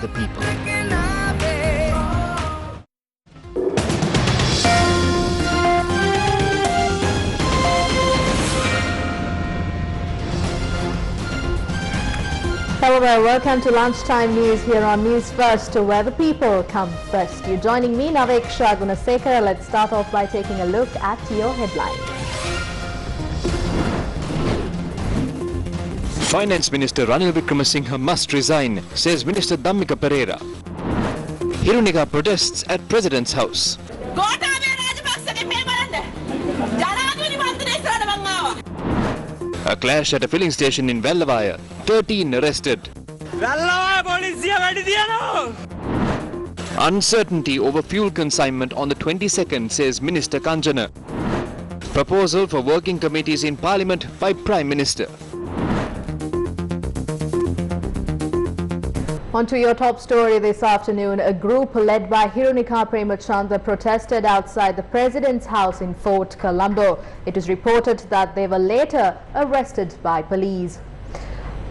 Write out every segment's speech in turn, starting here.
the people. Hello there, welcome to Lunchtime News here on News First, where the people come first. You're joining me, Naveksha Gunasekara. Let's start off by taking a look at your headlines. Finance Minister Ranil Wickremesinghe must resign, says Minister Dhammika Pereira. Hirunika protests at President's house. A clash at a filling station in Vellavaya. 13 arrested. Uncertainty over fuel consignment on the 22nd, says Minister Kanjana. Proposal for working committees in Parliament by Prime Minister. On to your top story this afternoon. A group led by Hirunika Premachandra protested outside the President's house in Fort Colombo. It is reported that they were later arrested by police.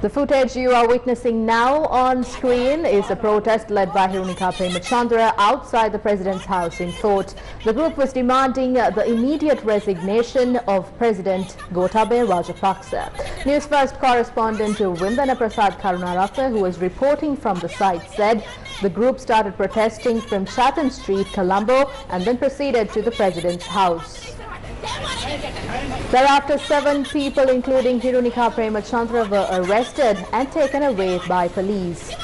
The footage you are witnessing now on screen is a protest led by Hirunika Premachandra outside the President's house in Fort. The group was demanding the immediate resignation of President Gotabaya Rajapaksa. News First correspondent Vindana Prasad Karunaratne, who was reporting from the site, said the group started protesting from Chatham Street, Colombo, and then proceeded to the President's house. Thereafter, 7 people, including Hirunika Premachandra, were arrested and taken away by police.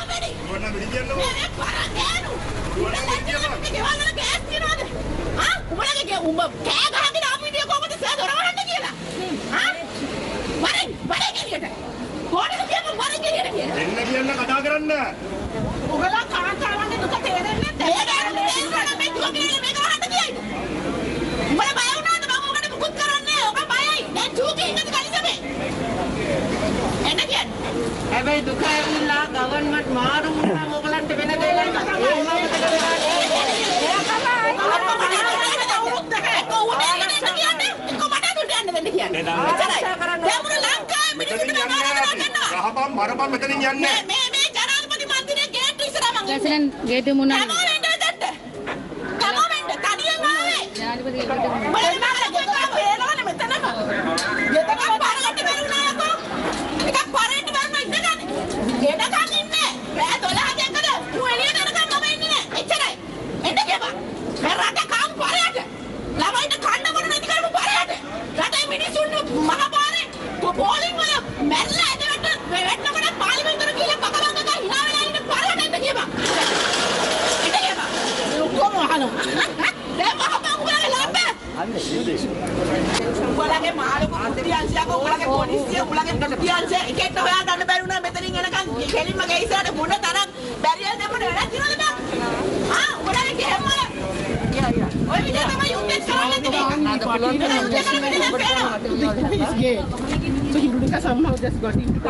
So Hirunika somehow just got into the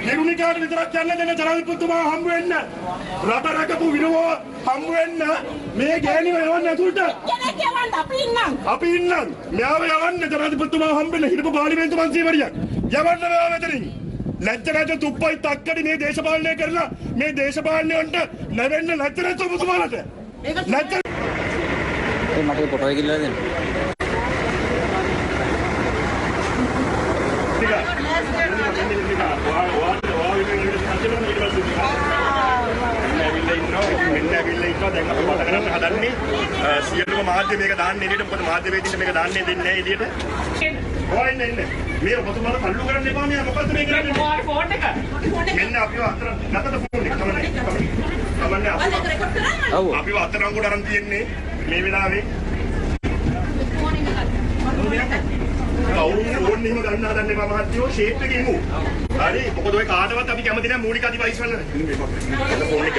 Hirunika විතරක් යන්න දෙන ජනාධිපතිතුමා හම්බ වෙන්න රට රකපු විනෝ හම්බ වෙන්න මේ ගෑණිව යවන්න ඇතුළට කෙනෙක් යවන්න අපි ඉන්නම් මෙයාව යවන්න ජනාධිපතිතුමා හම්බ වෙන්න හිටපු පාර්ලිමේන්තු මන්ත්‍රීවරියක් යවන්න මෙයාව මෙතනින් ලැජ්ජ නැත තුප්පයි තක්කඩි මේ දේශපාලනය කරලා මේ දේශපාලනයන්ට නැවෙන්න ලැජ්ජ නැත ඔබතුමාලට ලැජ්ජ ඒ මට පොටෝ එක ඉල්ලලා දෙන්න සියලුම මාධ්‍ය මේක දාන්නේ එළියට මොකද මාධ්‍ය වේදිකේ මේක දාන්නේ දෙන්නේ නැහැ එළියට. ඕයින් එන්න. මේ ඔබතුමාලා තල්ලු කරන්න එපා මෙයා මොකද්ද මේ කරන්නේ? ඔයාගේ ෆෝන් එක. මෙන්න අපිව අතර නැතද ෆෝන් එක කමන්නේ. කමන්නේ අපිව අතර අංගුඩ අරන් තියන්නේ මේ වෙලාවේ. කවුරු ෆෝන් එහෙම ගන්න හදන්න එපා මහත්තයෝ ෂේප් එකේ ඉමු. හරි මොකද ඔය කාටවත් අපි කැමති නැහැ මූලික අධිපතිස් වල. ෆෝන් එක.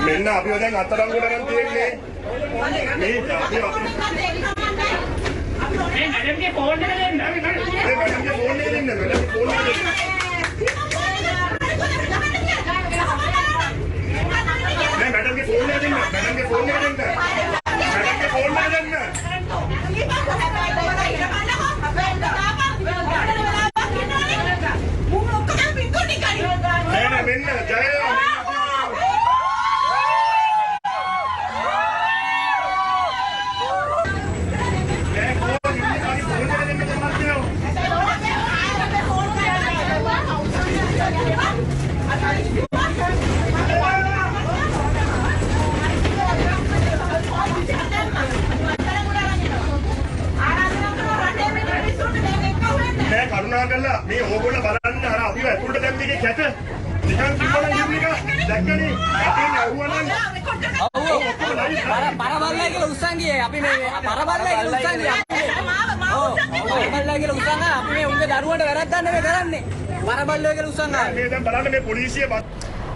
මෙන්න අපිව දැන් අත්අඩංගුවට ගන්න තියෙන්නේ මේ අපි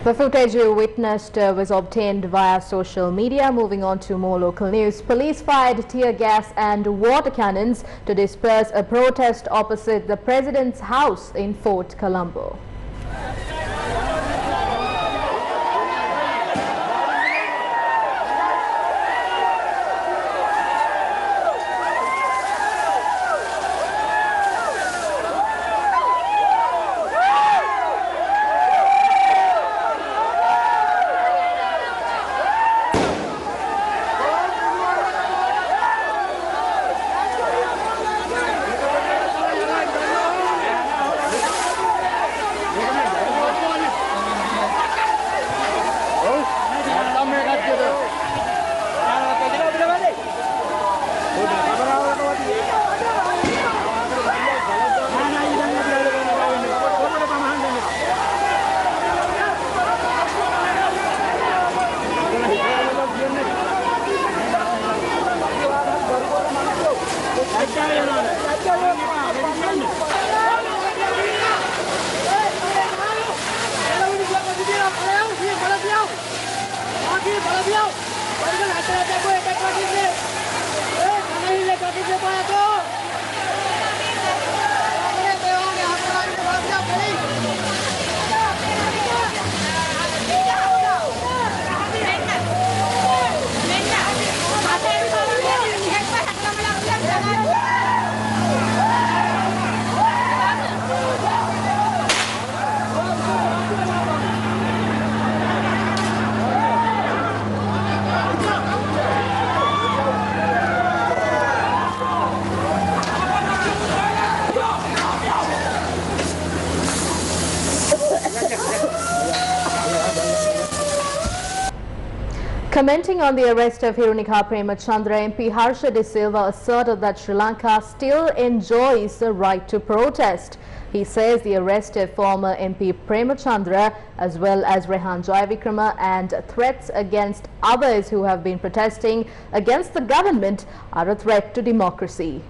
The footage you witnessed was obtained via social media. Moving on to more local news. Police fired tear gas and water cannons to disperse a protest opposite the President's house in Fort Colombo. Commenting on the arrest of Hirunika Premachandra, MP Harsha De Silva asserted that Sri Lanka still enjoys the right to protest. He says the arrest of former MP Premachandra as well as Rehan Jayavikrama and threats against others who have been protesting against the government are a threat to democracy.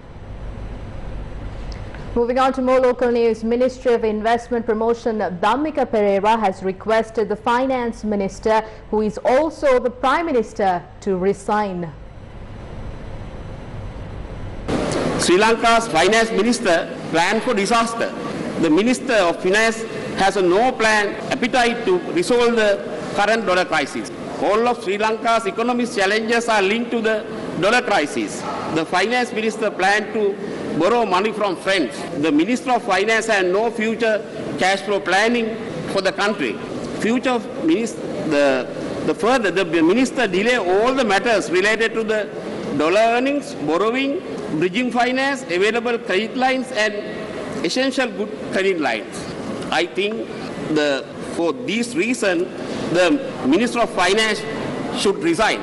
Moving on to more local news, Ministry of Investment Promotion Dhammika Pereira has requested the Finance Minister, who is also the Prime Minister, to resign. Sri Lanka's Finance Minister planned for disaster. The Minister of Finance has no plan, appetite to resolve the current dollar crisis. All of Sri Lanka's economic challenges are linked to the dollar crisis. The Finance Minister planned to borrow money from friends. The Minister of Finance has no future cash flow planning for the country. The Minister delay all the matters related to the dollar earnings, borrowing, bridging finance, available credit lines and essential good credit lines. I think for this reason, the Minister of Finance should resign.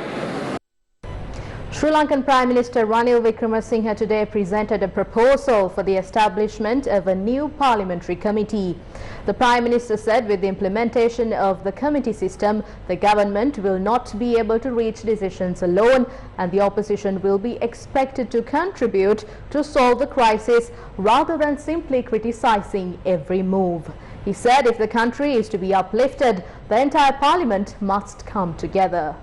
Sri Lankan Prime Minister Ranil Wickremesinghe today presented a proposal for the establishment of a new parliamentary committee. The Prime Minister said with the implementation of the committee system, the government will not be able to reach decisions alone and the opposition will be expected to contribute to solve the crisis rather than simply criticizing every move. He said if the country is to be uplifted, the entire parliament must come together.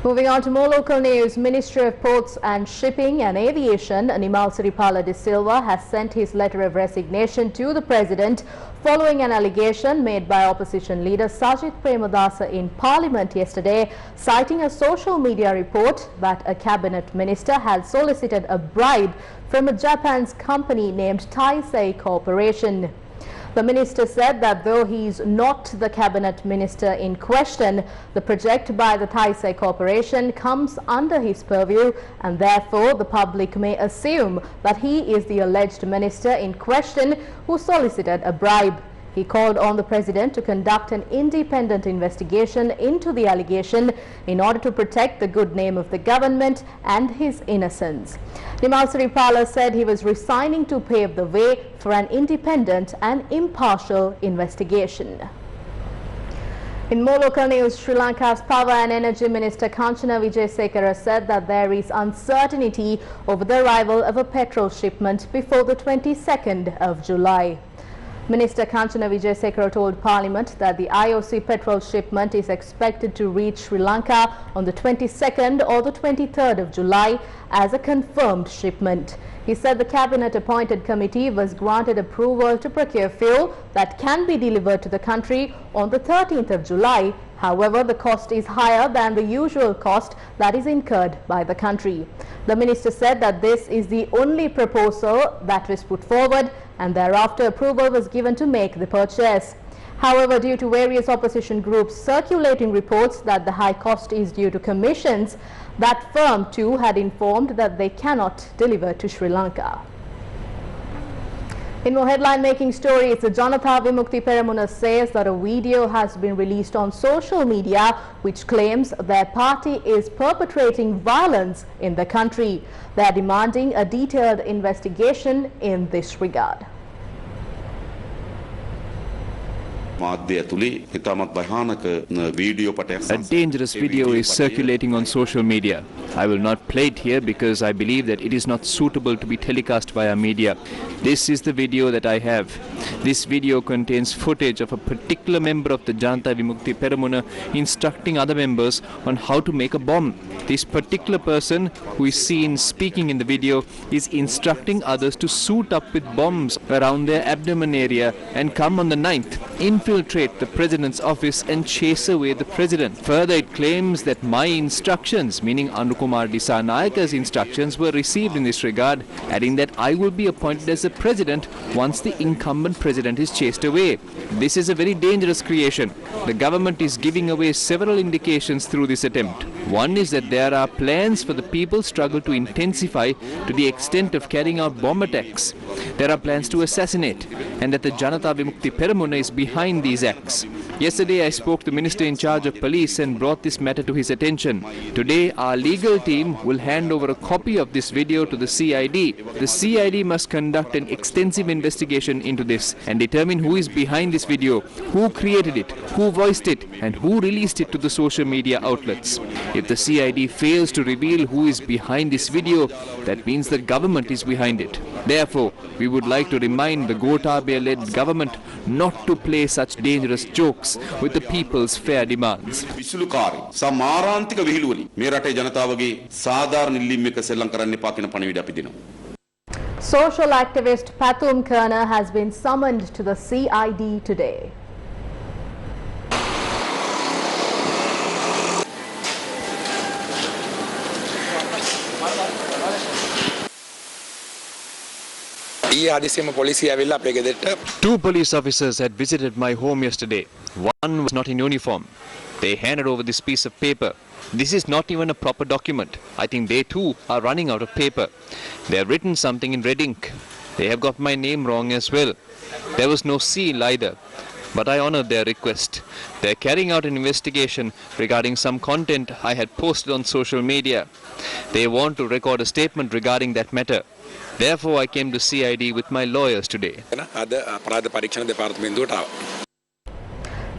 Moving on to more local news, Ministry of Ports and Shipping and Aviation, Nimal Siripala de Silva, has sent his letter of resignation to the President following an allegation made by opposition leader Sajith Premadasa in Parliament yesterday, citing a social media report that a cabinet minister had solicited a bribe from a Japan's company named Taisei Corporation. The minister said that though he is not the cabinet minister in question, the project by the Taisei Corporation comes under his purview, and therefore the public may assume that he is the alleged minister in question who solicited a bribe. He called on the President to conduct an independent investigation into the allegation in order to protect the good name of the government and his innocence. Nimal Siripala said he was resigning to pave the way for an independent and impartial investigation. In more local news, Sri Lanka's Power and Energy Minister Kanchana Wijesekara said that there is uncertainty over the arrival of a petrol shipment before the 22nd of July. Minister Kanchana Wijesekara told Parliament that the IOC petrol shipment is expected to reach Sri Lanka on the 22nd or the 23rd of July as a confirmed shipment. He said the cabinet-appointed committee was granted approval to procure fuel that can be delivered to the country on the 13th of July. However, the cost is higher than the usual cost that is incurred by the country. The minister said that this is the only proposal that was put forward, and thereafter approval was given to make the purchase. However, due to various opposition groups circulating reports that the high cost is due to commissions, that firm too had informed that they cannot deliver to Sri Lanka. In more headline-making stories, the Janatha Vimukti Peramuna says that a video has been released on social media which claims their party is perpetrating violence in the country. They are demanding a detailed investigation in this regard. A dangerous video is circulating on social media. I will not play it here because I believe that it is not suitable to be telecast via media. This is the video that I have. This video contains footage of a particular member of the Janatha Vimukti Peramuna instructing other members on how to make a bomb. This particular person who is seen speaking in the video is instructing others to suit up with bombs around their abdomen area and come on the 9th, infiltrate the president's office and chase away the president. Further, it claims that my instructions, meaning Anukumar Dissanayaka's instructions, were received in this regard, adding that I will be appointed as the president once the incumbent president is chased away. This is a very dangerous creation. The government is giving away several indications through this attempt. One is that there are plans for the people's struggle to intensify to the extent of carrying out bomb attacks. There are plans to assassinate, and that the Janatha Vimukti Peramuna is behind these acts. Yesterday I spoke to the Minister in charge of police and brought this matter to his attention. Today our legal team will hand over a copy of this video to the CID. The CID must conduct an extensive investigation into this and determine who is behind this video, who created it, who voiced it, and who released it to the social media outlets. If the CID fails to reveal who is behind this video, that means the government is behind it. Therefore, we would like to remind the Gotabaya-led government not to play such dangerous jokes with the people's fair demands. Social activist Pathum Kerner has been summoned to the CID today. Two police officers had visited my home yesterday. One was not in uniform. They handed over this piece of paper. This is not even a proper document. I think they too are running out of paper. They have written something in red ink. They have got my name wrong as well. There was no seal either. But I honored their request. They are carrying out an investigation regarding some content I had posted on social media. They want to record a statement regarding that matter. Therefore, I came to CID with my lawyers today.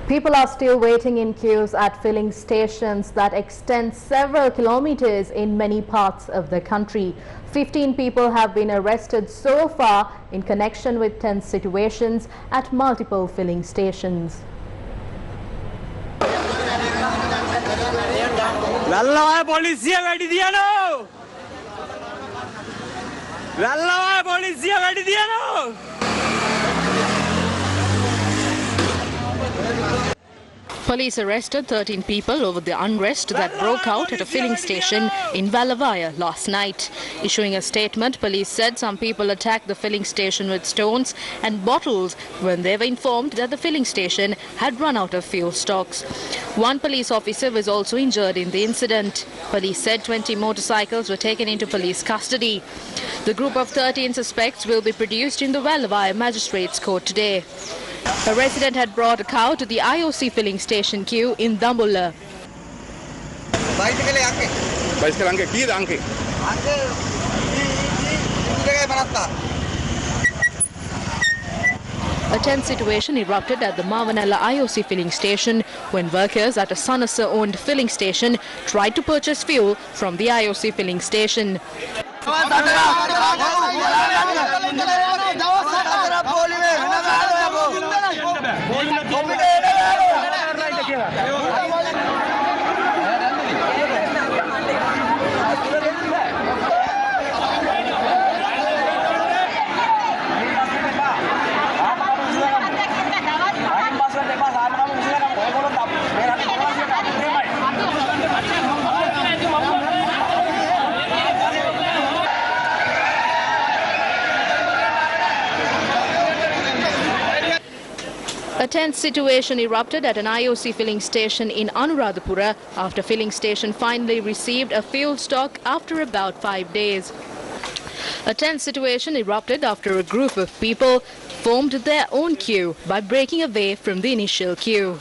People are still waiting in queues at filling stations that extend several kilometers in many parts of the country. 15 people have been arrested so far in connection with tense situations at multiple filling stations. Wellawaya පොලිසිය වැඩි තියනවා. වැල්ලවාය පොලිසිය වැඩි තියනවා. Police arrested 13 people over the unrest that broke out at a filling station in Valavaya last night. Issuing a statement, police said some people attacked the filling station with stones and bottles when they were informed that the filling station had run out of fuel stocks. One police officer was also injured in the incident. Police said 20 motorcycles were taken into police custody. The group of 13 suspects will be produced in the Valavaya Magistrates Court today. A resident had brought a cow to the IOC filling station queue in Dambulla. A tense situation erupted at the Mavanala IOC filling station when workers at a Sanasa-owned filling station tried to purchase fuel from the IOC filling station. A tense situation erupted at an IOC filling station in Anuradhapura after filling station finally received a fuel stock after about 5 days. A tense situation erupted after a group of people formed their own queue by breaking away from the initial queue.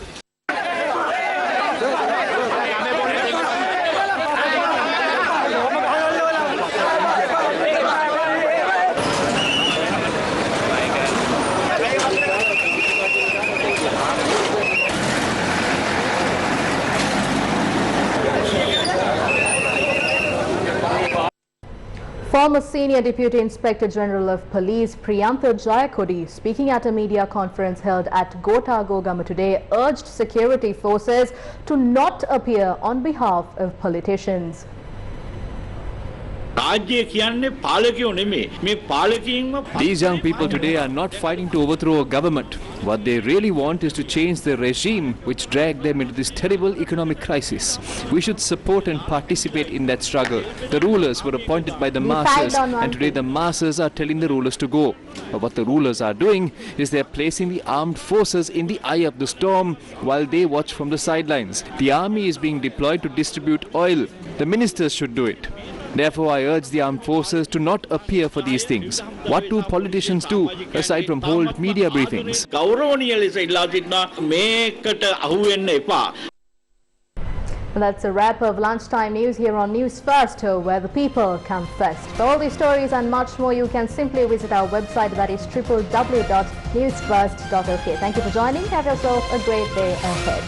Former Senior Deputy Inspector General of Police Priyantha Jayakodi, speaking at a media conference held at Gotagogama today, urged security forces to not appear on behalf of politicians. These young people today are not fighting to overthrow a government. What they really want is to change the regime which dragged them into this terrible economic crisis. We should support and participate in that struggle. The rulers were appointed by the masses, and today the masses are telling the rulers to go. But what the rulers are doing is they are placing the armed forces in the eye of the storm while they watch from the sidelines. The army is being deployed to distribute oil. The ministers should do it. Therefore, I urge the armed forces to not appear for these things. What do politicians do aside from hold media briefings? That's a wrap of lunchtime news here on News First, where the people come first. For all these stories and much more, you can simply visit our website, that is www.newsfirst.lk. Thank you for joining. Have yourself a great day ahead.